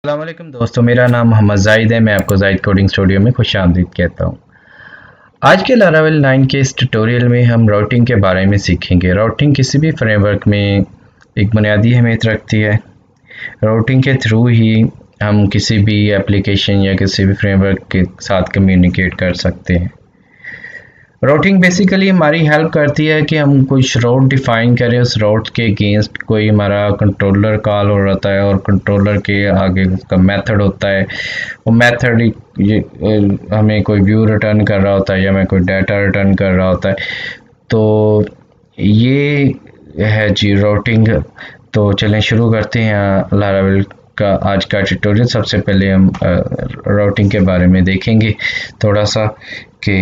अस्सलामुअलैकुम दोस्तों, मेरा नाम मोहम्मद जाहिद है। मैं आपको जाहिद कोडिंग स्टूडियो में खुशामदीद कहता हूँ। आज के लारावेल 9 के इस ट्यूटोरियल में हम राउटिंग के बारे में सीखेंगे। राउटिंग किसी भी फ्रेमवर्क में एक बुनियादी अहमियत रखती है। राउटिंग के थ्रू ही हम किसी भी एप्लीकेशन या किसी भी फ्रेमवर्क के साथ कम्युनिकेट कर सकते हैं। राउटिंग बेसिकली हमारी हेल्प करती है कि हम कुछ रूट डिफाइन करें, उस रूट के अगेंस्ट कोई हमारा कंट्रोलर कॉल हो रहा है और कंट्रोलर के आगे उसका मेथड होता है। वो मेथड हमें कोई व्यू रिटर्न कर रहा होता है या हमें कोई डाटा रिटर्न कर रहा होता है। तो ये है जी राउटिंग। तो चलें शुरू करते हैं लारावेल का आज का ट्यूटोरियल। सबसे पहले हम राउटिंग के बारे में देखेंगे थोड़ा सा कि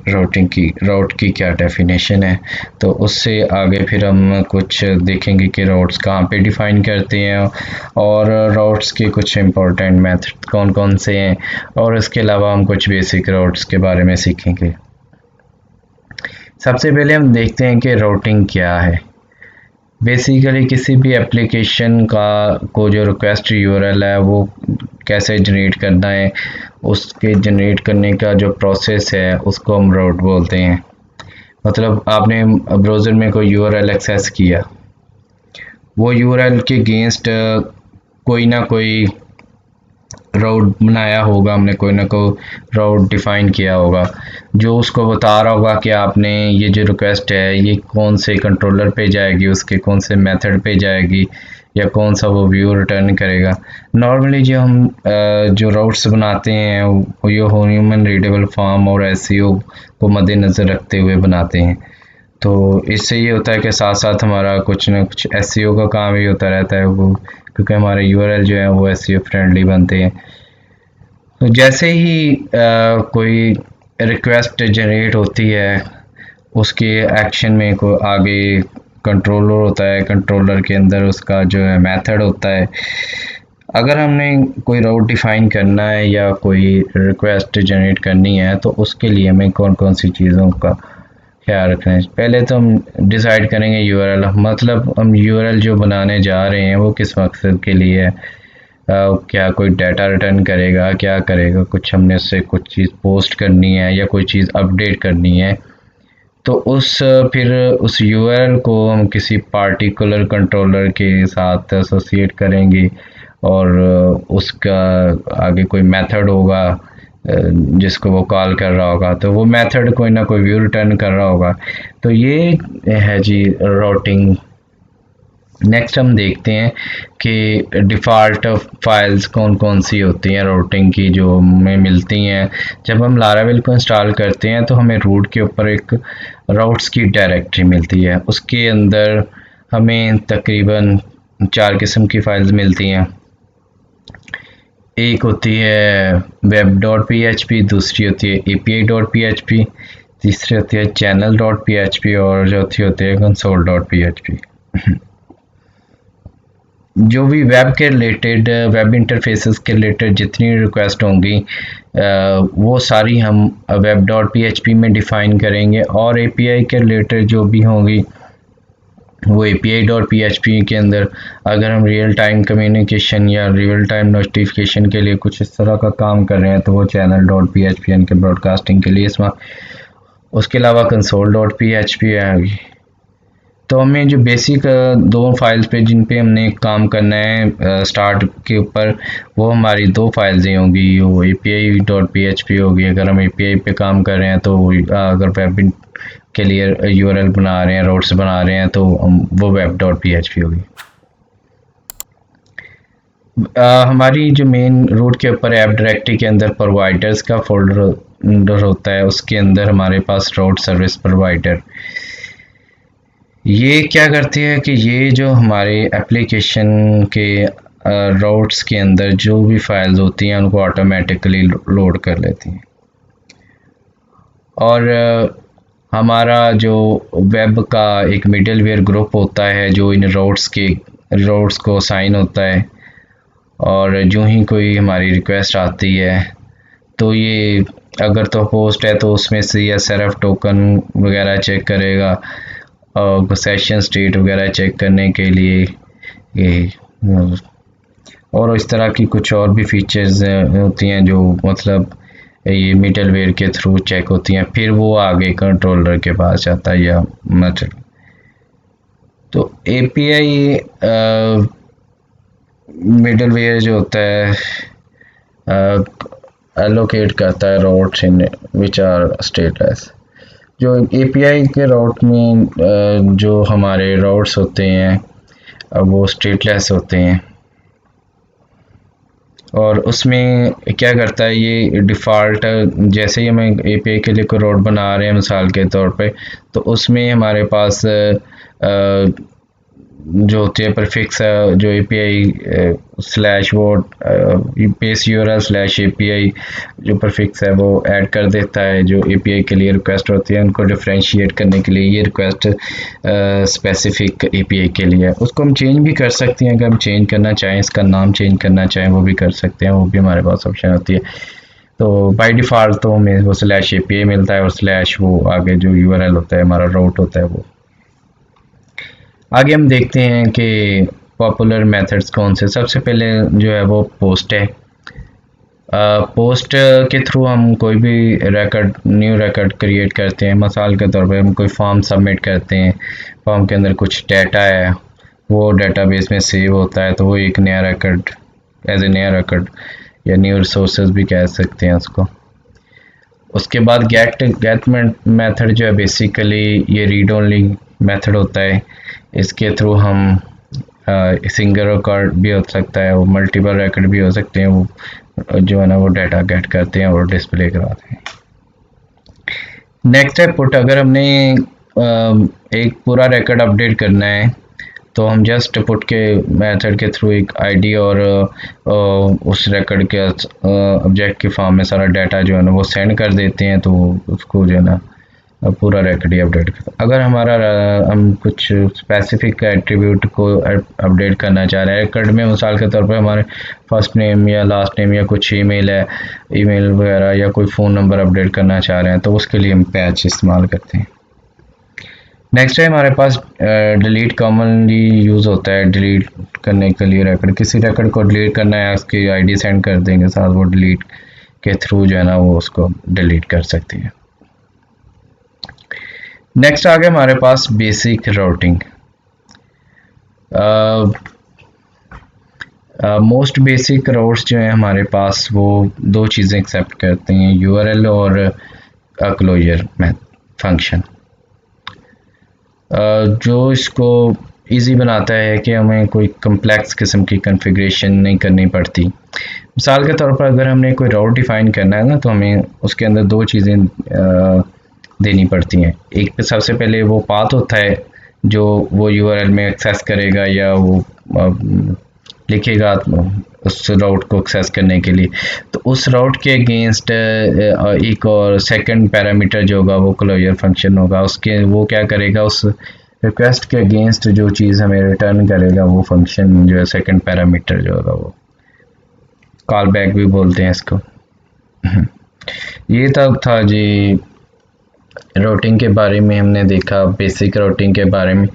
राउट की क्या डेफिनेशन है। तो उससे आगे फिर हम कुछ देखेंगे कि राउट्स कहाँ पे डिफाइन करते हैं और राउट्स के कुछ इंपॉर्टेंट मेथड कौन कौन से हैं, और इसके अलावा हम कुछ बेसिक राउट्स के बारे में सीखेंगे। सबसे पहले हम देखते हैं कि राउटिंग क्या है। बेसिकली किसी भी एप्लीकेशन को जो रिक्वेस्ट यूआरएल है वो कैसे जनरेट करना है, उसके जनरेट करने का जो प्रोसेस है उसको हम राउट बोलते हैं। मतलब आपने ब्राउज़र में कोई यूआरएल एक्सेस किया, वो यूआरएल के अगेंस्ट कोई ना कोई राउट बनाया होगा, हमने कोई ना कोई राउट डिफाइन किया होगा जो उसको बता रहा होगा कि आपने ये जो रिक्वेस्ट है ये कौन से कंट्रोलर पे जाएगी, उसके कौन से मेथड पे जाएगी या कौन सा वो व्यू रिटर्न करेगा। नॉर्मली जो हम जो राउट्स बनाते हैं वो ये ह्यूमन रीडेबल फॉर्म और एसईओ को मद्देनज़र रखते हुए बनाते हैं। तो इससे ये होता है कि साथ साथ हमारा कुछ ना कुछ एसईओ का काम भी होता रहता है, वो क्योंकि हमारे यूआरएल जो है वो एसईओ फ्रेंडली बनते हैं। तो जैसे ही कोई रिक्वेस्ट जनरेट होती है, उसके एक्शन में कोई आगे कंट्रोलर होता है, कंट्रोलर के अंदर उसका जो है मेथड होता है। अगर हमने कोई राउट डिफाइन करना है या कोई रिक्वेस्ट जनरेट करनी है तो उसके लिए हमें कौन कौन सी चीज़ों का ख्याल रखना है। पहले तो हम डिसाइड करेंगे यूआरएल, मतलब हम यूआरएल जो बनाने जा रहे हैं वो किस मकसद के लिए है। क्या कोई डाटा रिटर्न करेगा, क्या करेगा, कुछ हमने उससे कुछ चीज़ पोस्ट करनी है या कोई चीज़ अपडेट करनी है। तो फिर उस यूआरएल को हम किसी पार्टिकुलर कंट्रोलर के साथ एसोसिएट करेंगे और उसका आगे कोई मेथड होगा जिसको वो कॉल कर रहा होगा, तो वो मेथड कोई ना कोई व्यू रिटर्न कर रहा होगा। तो ये है जी राउटिंग। नेक्स्ट हम देखते हैं कि डिफ़ॉल्ट फाइल्स कौन कौन सी होती हैं राउटिंग की जो हमें मिलती हैं। जब हम लारावेल को इंस्टॉल करते हैं तो हमें रूट के ऊपर एक राउट्स की डायरेक्टरी मिलती है, उसके अंदर हमें तकरीबन 4 किस्म की फाइल्स मिलती हैं। एक होती है web.php, दूसरी होती है api.php, तीसरी होती है channel.php और चौथी होती है console.php। जो भी वेब के रिलेटेड, वेब इंटरफेसेस के रिलेटेड जितनी रिक्वेस्ट होंगी वो सारी हम web.php में डिफ़ाइन करेंगे, और API के रिलेटेड जो भी होंगी वो API.php के अंदर। अगर हम रियल टाइम कम्युनिकेशन या रियल टाइम नोटिफिकेशन के लिए कुछ इस तरह का काम कर रहे हैं तो वो channel.php यानी कि ब्रॉडकास्टिंग के लिए इसमें। उसके अलावा console.php है। तो हमें जो बेसिक दो फाइल्स पे जिन पे हमने काम करना है स्टार्ट के ऊपर, वो हमारी दो फाइल्स ही होंगी, वो api.php होगी अगर हम API पे काम कर रहे हैं। तो अगर वेब के लिए यूआरएल बना रहे हैं, राउट्स बना रहे हैं, तो वो web.php होगी। हमारी जो मेन रूट के ऊपर ऐप डायरेक्टरी के अंदर प्रोवाइडर्स का फोल्डर होता है, उसके अंदर हमारे पास राउट सर्विस प्रोवाइडर। ये क्या करती है कि ये जो हमारे एप्लीकेशन के राउट्स के अंदर जो भी फाइल्स होती हैं उनको ऑटोमेटिकली लोड कर लेती हैं। और हमारा जो वेब का एक मिडलवेयर ग्रुप होता है जो इन राउट्स को साइन होता है, और जो ही कोई हमारी रिक्वेस्ट आती है तो ये अगर तो होस्ट है तो उसमें CSRF टोकन वगैरह चेक करेगा, और सेशन स्टेट वगैरह चेक करने के लिए ये और इस तरह की कुछ और भी फीचर्स होती हैं जो मतलब ये मिडलवेयर के थ्रू चेक होती हैं, फिर वो आगे कंट्रोलर के पास जाता है या मतलब। तो एपीआई मिडलवेयर जो होता है एलोकेट करता है roads in which are states. जो एपीआई के राउट में जो हमारे राउट्स होते हैं वो स्टेटलेस होते हैं, और उसमें क्या करता है ये डिफ़ॉल्ट, जैसे ही हमें एपीआई के लिए कोई रोड बना रहे हैं मिसाल के तौर पे, तो उसमें हमारे पास जो होती है प्रीफिक्स जो एपीआई स्लैश वो बेस यूआरएल स्लैश एपीआई जो प्रीफिक्स है वो ऐड कर देता है। जो एपीआई के लिए रिक्वेस्ट होती है उनको डिफरेंशिएट करने के लिए ये रिक्वेस्ट स्पेसिफिक एपीआई के लिए, उसको हम चेंज भी कर सकते हैं। अगर हम चेंज करना चाहें, इसका नाम चेंज करना चाहें वो भी कर सकते हैं, वो भी हमारे पास ऑप्शन होती है। तो बाय डिफ़ॉल्ट तो हमें वो स्लैश एपीआई मिलता है और स्लैश वो आगे जो यूआरएल होता है हमारा राउट होता है वो। आगे हम देखते हैं कि पॉपुलर मेथड्स कौन से। सबसे पहले जो है वो पोस्ट है। पोस्ट के थ्रू हम कोई भी रिकॉर्ड, न्यू रिकॉर्ड क्रिएट करते हैं। मिसाल के तौर पे हम कोई फॉर्म सबमिट करते हैं, फॉर्म के अंदर कुछ डाटा है, वो डेटाबेस में सेव होता है, तो वो एक नया रिकॉर्ड एज ए नया रिकॉर्ड या न्यू रिसोर्सेज भी कह सकते हैं उसको। उसके बाद गेट मेथड जो है बेसिकली ये रीड ओनली मेथड होता है। इसके थ्रू हम सिंगल रिकॉर्ड भी हो सकता है, वो मल्टीपल रिकॉर्ड भी हो सकते हैं, वो जो है ना वो डाटा गेट करते हैं और डिस्प्ले कराते हैं। नेक्स्ट है पुट। अगर हमने एक पूरा रिकॉर्ड अपडेट करना है तो हम जस्ट पुट के मेथड के थ्रू एक आईडी और उस रिकॉर्ड के ऑब्जेक्ट के फॉर्म में सारा डाटा जो है ना वो सेंड कर देते हैं, तो उसको जो है ना पूरा रिकॉर्ड ही अपडेट करता है। अगर हमारा हम कुछ स्पेसिफिक एट्रीब्यूट को अपडेट करना चाह रहे हैं रिकॉर्ड में, मिसाल के तौर पर हमारे फर्स्ट नेम या लास्ट नेम या कुछ ईमेल है, ईमेल वगैरह या कोई फ़ोन नंबर अपडेट करना चाह रहे हैं, तो उसके लिए हम पैच इस्तेमाल करते हैं। नेक्स्ट है हमारे पास डिलीट कॉमनली यूज़ होता है डिलीट करने के लिए। रिकॉर्ड, किसी रिकॉर्ड को डिलीट करना है, उसकी आईडी सेंड कर देंगे साथ, वो डिलीट के थ्रू जो है ना वो उसको डिलीट कर सकती है। नेक्स्ट आ गया हमारे पास basic routing. Most basic routes जो है हमारे पास वो दो चीज़ें एक्सेप्ट करते हैं, यूआरएल और क्लोजर फंक्शन। जो इसको इजी बनाता है कि हमें कोई कम्प्लेक्स किस्म की कॉन्फ़िगरेशन नहीं करनी पड़ती। मिसाल के तौर पर अगर हमने कोई राउट डिफ़ाइन करना है ना, तो हमें उसके अंदर दो चीज़ें देनी पड़ती हैं। एक सबसे पहले वो पाथ होता है जो वो यूआरएल में एक्सेस करेगा या वो लिखेगा उस राउट को एक्सेस करने के लिए, तो उस राउट के अगेंस्ट एक और सेकंड पैरामीटर जो होगा वो क्लोजर फंक्शन होगा। उसके वो क्या करेगा, उस रिक्वेस्ट के अगेंस्ट जो चीज़ हमें रिटर्न करेगा वो फंक्शन जो है सेकंड पैरामीटर जो होगा वो कॉल बैक भी बोलते हैं इसको। ये तब था जी राउटिंग के बारे में, हमने देखा बेसिक राउटिंग के बारे में।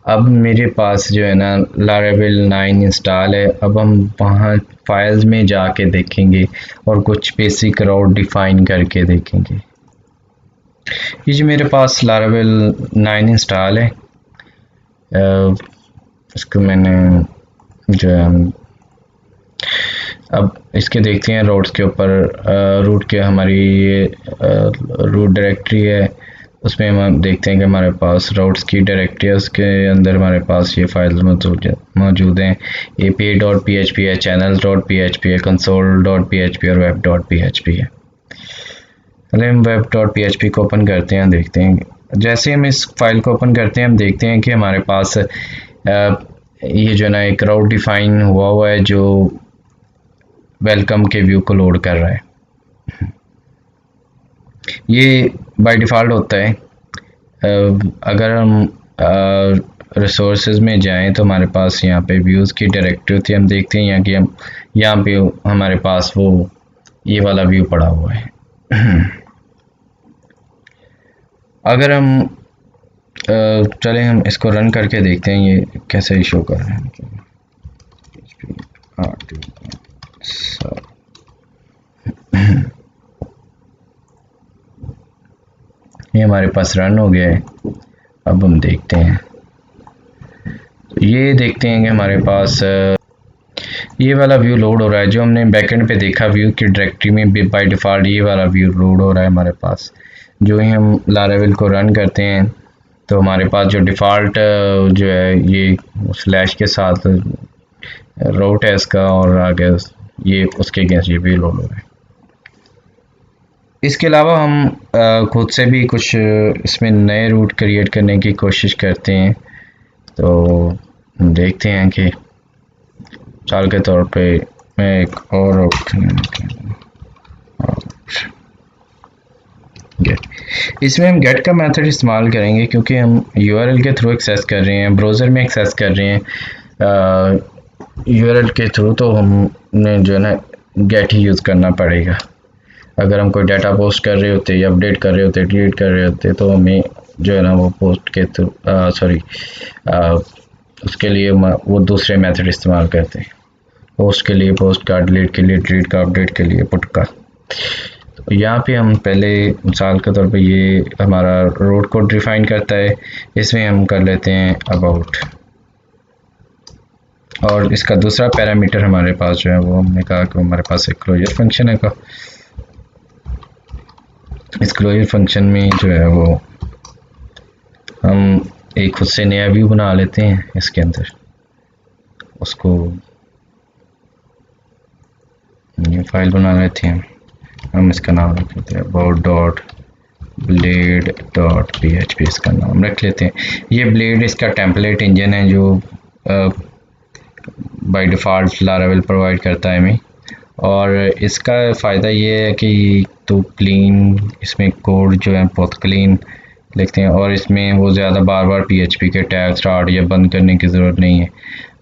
अब मेरे पास जो है ना लारावेल 9 इंस्टॉल है। अब हम वहाँ फाइल्स में जाके देखेंगे और कुछ बेसिक राउट डिफ़ाइन करके देखेंगे। ये जो मेरे पास लारावेल 9 इंस्टॉल है, इसको मैंने जो है अब इसके देखते हैं रूट्स के ऊपर। रूट के हमारी ये रूट डायरेक्टरी है, उसमें हम देखते हैं कि हमारे पास राउट्स की डायरेक्टरी है, उसके अंदर हमारे पास ये फाइल्स मौजूद हैं। API.php है, channels.php है, console.php और web.php है। पहले हम web.php को ओपन करते हैं, देखते हैं। जैसे हम इस फाइल को ओपन करते हैं हम देखते हैं कि हमारे पास ये जो है ना एक राउट डिफाइन हुआ है जो वेलकम के व्यू को लोड कर रहा है। ये बाय डिफ़ॉल्ट होता है। अगर हम रिसोर्सेज में जाएं तो हमारे पास यहाँ पे व्यूज़ की डायरेक्टरी होती है। हम देखते हैं यहाँ पे हमारे पास वो ये वाला व्यू पड़ा हुआ है। अगर हम चलें हम इसको रन करके देखते हैं ये कैसे शो कर रहे हैं। ये हमारे पास रन हो गया है। अब हम देखते हैं, तो ये देखते हैं कि हमारे पास ये वाला व्यू लोड हो रहा है। जो हमने बैकएंड पे देखा व्यू की डायरेक्टरी में भी बाय डिफ़ॉल्ट ये वाला व्यू लोड हो रहा है हमारे पास। जो ही हम लारावेल को रन करते हैं तो हमारे पास जो डिफ़ॉल्ट जो है ये स्लैश के साथ रूट है इसका, और आगे ये उसके अगेंस्ट ये भी लोड हो रहा है। इसके अलावा हम खुद से भी कुछ इसमें नए रूट क्रिएट करने की कोशिश करते हैं। तो हम देखते हैं कि मिसाल के तौर पे मैं एक और गेट, इसमें हम गेट का मेथड इस्तेमाल करेंगे क्योंकि हम यूआरएल के थ्रू एक्सेस कर रहे हैं, ब्राउज़र में एक्सेस कर रहे हैं यूआरएल के थ्रू, तो हमने जो है ना गेट ही यूज़ करना पड़ेगा। अगर हम कोई डाटा पोस्ट कर रहे होते या अपडेट कर रहे होते, डिलीट कर रहे होते, तो हमें जो है ना वो पोस्ट के थ्रू उसके लिए वो दूसरे मेथड इस्तेमाल करते हैं। पोस्ट के लिए पोस्ट का, डिलीट के लिए डिलीट का, अपडेट के लिए पुट का। तो यहाँ पे हम पहले मिसाल के तौर पे ये हमारा रूट कोड डिफाइन करता है, इसमें हम कर लेते हैं अबाउट, और इसका दूसरा पैरामीटर हमारे पास जो है वो हमने कहा कि हमारे पास एक क्लोजर फंक्शन है का। इस क्लोजर फंक्शन में जो है वो हम एक खुद से नया व्यू बना लेते हैं, इसके अंदर उसको न्यू फाइल बना लेते हैं। हम इसका नाम रख लेते हैं about dot blade dot php, इसका नाम रख लेते हैं। ये ब्लेड इसका टेम्पलेट इंजन है जो बाय डिफ़ॉल्ट लारावेल प्रोवाइड करता है हमें, और इसका फ़ायदा ये है कि तो क्लीन, इसमें कोड जो है बहुत क्लीन लिखते हैं, और इसमें वो ज़्यादा बार बार PHP के टैग स्टार्ट या बंद करने की ज़रूरत नहीं है।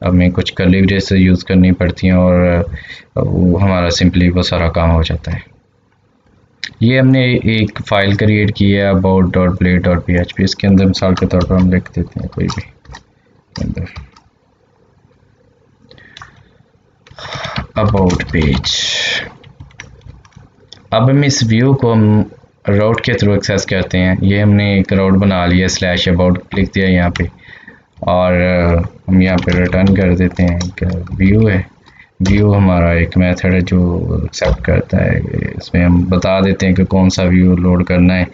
हमें कुछ कर्ली ब्रेसेस यूज़ करनी पड़ती हैं और वो हमारा सिंपली वो सारा काम हो जाता है। ये हमने एक फ़ाइल क्रिएट की है about dot blade dot php, इसके अंदर मिसाल के तौर पर हम लिख देते हैं कोई भी अंदर अबाउट पेज। अब हम इस व्यू को हम राउट के थ्रू एक्सेस करते हैं। ये हमने एक राउट बना लिया, स्लैश अबाउट लिख दिया यहाँ पे, और हम यहाँ पे रिटर्न कर देते हैं कि व्यू है। व्यू हमारा एक मेथड है जो एक्सेप्ट करता है, इसमें हम बता देते हैं कि कौन सा व्यू लोड करना है।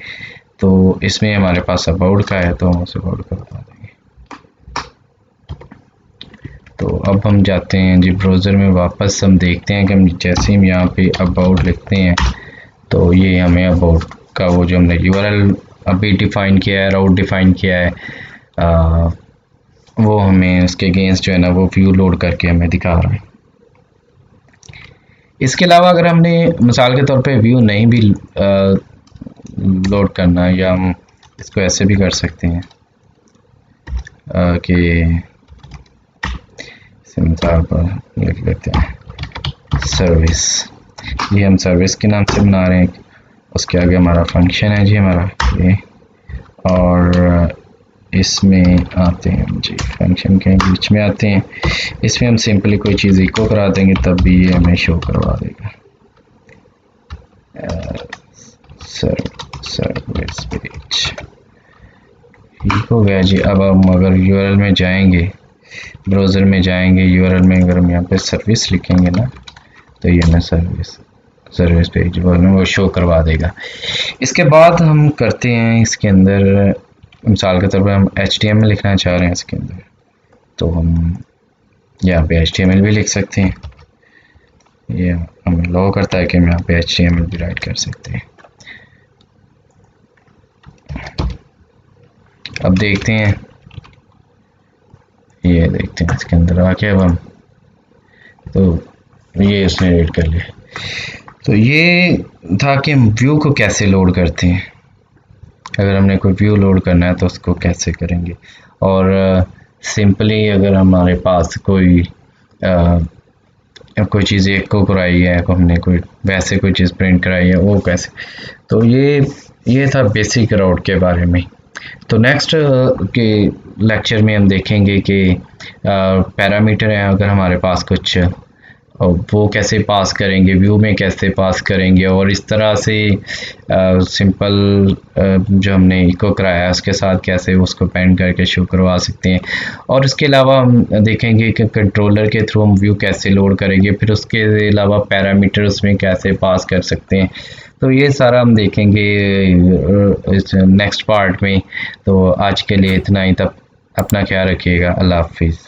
तो इसमें हमारे पास अबाउट का है तो हम उसे अबाउट का बता देंगे। तो अब हम जाते हैं जी ब्राउज़र में वापस, हम देखते हैं कि हम जैसे हम यहाँ पे अबाउट लिखते हैं तो ये हमें अबाउट का वो जो हमने यूआरएल अभी डिफ़ाइन किया है, राउट डिफ़ाइन किया है, वो हमें उसके अगेंस्ट जो है ना वो व्यू लोड करके हमें दिखा रहा है। इसके अलावा अगर हमने मिसाल के तौर पे व्यू नहीं भी लोड करना, या हम इसको ऐसे भी कर सकते हैं कि मिसाल पर लिख लेते हैं सर्विस। ये हम सर्विस के नाम से बना रहे हैं, उसके आगे हमारा फंक्शन है जी हमारा ये, और इसमें आते हैं जी फंक्शन के बीच में आते हैं, इसमें हम सिंपली कोई चीज़ इको करा देंगे तब भी ये हमें शो करवा देगा सर्विस पेज। ठीक हो गया जी। अब हम अगर यूआरएल में जाएंगे, ब्राउज़र में जाएंगे, यूआरएल में अगर हम यहाँ पे सर्विस लिखेंगे ना तो ये हमें सर्विस पेज वो शो करवा देगा। इसके बाद हम करते हैं इसके अंदर, मिसाल के तौर पर हम HTML लिखना चाह रहे हैं इसके अंदर, तो हम यहाँ पे HTML भी लिख सकते हैं। ये हमें लो करता है कि हम यहाँ पे HTML भी राइट कर सकते हैं। अब देखते हैं, ये देखते हैं इसके अंदर आके अब हम, तो ये उसने रीड कर लिया। तो ये था कि हम व्यू को कैसे लोड करते हैं। अगर हमने कोई व्यू लोड करना है तो उसको कैसे करेंगे, और सिंपली अगर हमारे पास कोई चीज़ एक को कराई है, हमने कोई वैसे कोई चीज़ प्रिंट कराई है, वो कैसे। तो ये था बेसिक राउट के बारे में। तो नेक्स्ट के लेक्चर में हम देखेंगे कि पैरामीटर हैं, अगर हमारे पास कुछ और वो कैसे पास करेंगे, व्यू में कैसे पास करेंगे, और इस तरह से सिंपल जो हमने इको कराया है उसके साथ कैसे उसको पेंट करके शो करवा सकते हैं। और इसके अलावा हम देखेंगे कि कंट्रोलर के थ्रू हम व्यू कैसे लोड करेंगे, फिर उसके अलावा पैरामीटर उसमें कैसे पास कर सकते हैं। तो ये सारा हम देखेंगे इस नेक्स्ट पार्ट में। तो आज के लिए इतना ही, तब अपना ख्याल रखिएगा। अल्लाह हाफिज़।